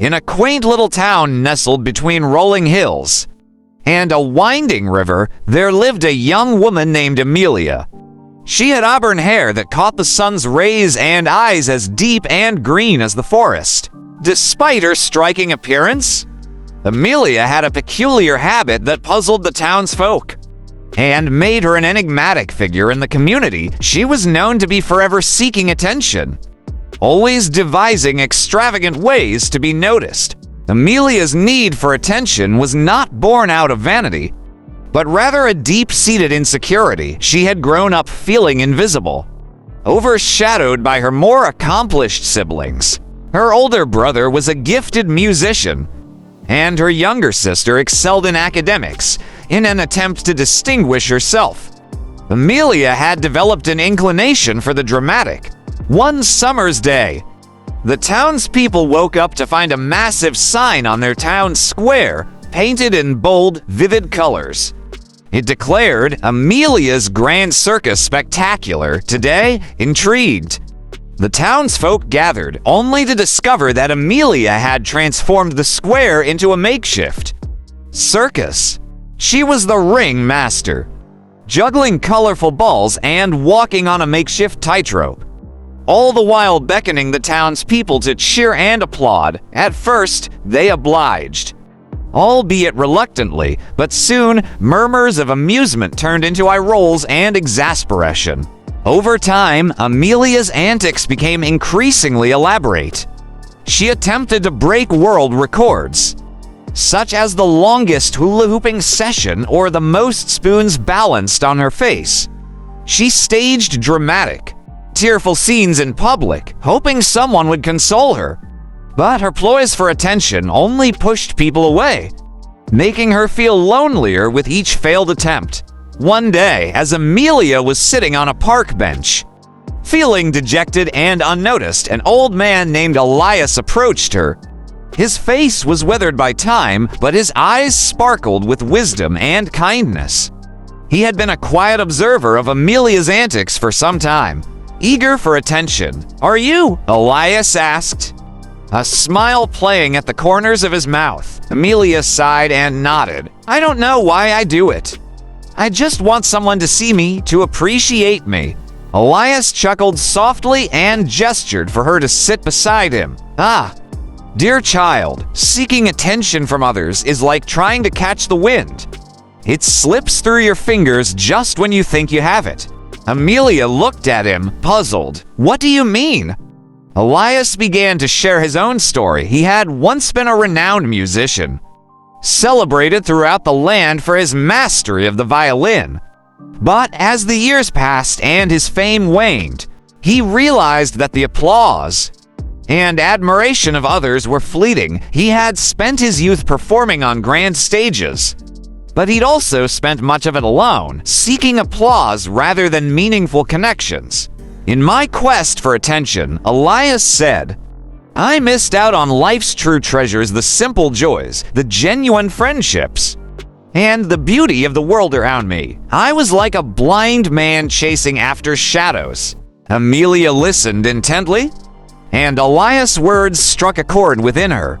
in a quaint little town nestled between rolling hills and a winding river, there lived a young woman named Amelia. She had auburn hair that caught the sun's rays and eyes as deep and green as the forest. Despite her striking appearance, Amelia had a peculiar habit that puzzled the townsfolk and made her an enigmatic figure in the community. She was known to be forever seeking attention, always devising extravagant ways to be noticed. Amelia's need for attention was not born out of vanity, but rather a deep-seated insecurity. She had grown up feeling invisible, overshadowed by her more accomplished siblings. Her older brother was a gifted musician, and her younger sister excelled in academics in an attempt to distinguish herself. Amelia had developed an inclination for the dramatic. One summer's day, the townspeople woke up to find a massive sign on their town square, painted in bold, vivid colors. It declared, "Amelia's Grand Circus Spectacular, today, intrigued." The townsfolk gathered, only to discover that Amelia had transformed the square into a makeshift circus. She was the ring master, juggling colorful balls and walking on a makeshift tightrope, all the while beckoning the townspeople to cheer and applaud. At first, they obliged, albeit reluctantly, but soon murmurs of amusement turned into eye rolls and exasperation. Over time, Amelia's antics became increasingly elaborate. She attempted to break world records, such as the longest hula hooping session or the most spoons balanced on her face. She staged dramatic, tearful scenes in public, hoping someone would console her. But her ploys for attention only pushed people away, making her feel lonelier with each failed attempt. One day, as Amelia was sitting on a park bench, feeling dejected and unnoticed, an old man named Elias approached her. His face was withered by time, but his eyes sparkled with wisdom and kindness. He had been a quiet observer of Amelia's antics for some time, eager for attention. "Are you?" Elias asked, a smile playing at the corners of his mouth. Amelia sighed and nodded. "I don't know why I do it. I just want someone to see me, to appreciate me." Elias chuckled softly and gestured for her to sit beside him. "Ah, dear child, seeking attention from others is like trying to catch the wind. It slips through your fingers just when you think you have it." Amelia looked at him, puzzled. "What do you mean?" Elias began to share his own story. He had once been a renowned musician, celebrated throughout the land for his mastery of the violin. But as the years passed and his fame waned, he realized that the applause and admiration of others were fleeting. He had spent his youth performing on grand stages, but he'd also spent much of it alone, seeking applause rather than meaningful connections. "In my quest for attention," Elias said, "I missed out on life's true treasures, the simple joys, the genuine friendships, and the beauty of the world around me. I was like a blind man chasing after shadows." Amelia listened intently, and Elias' words struck a chord within her.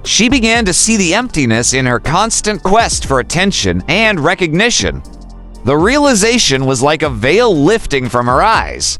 She began to see the emptiness in her constant quest for attention and recognition. The realization was like a veil lifting from her eyes.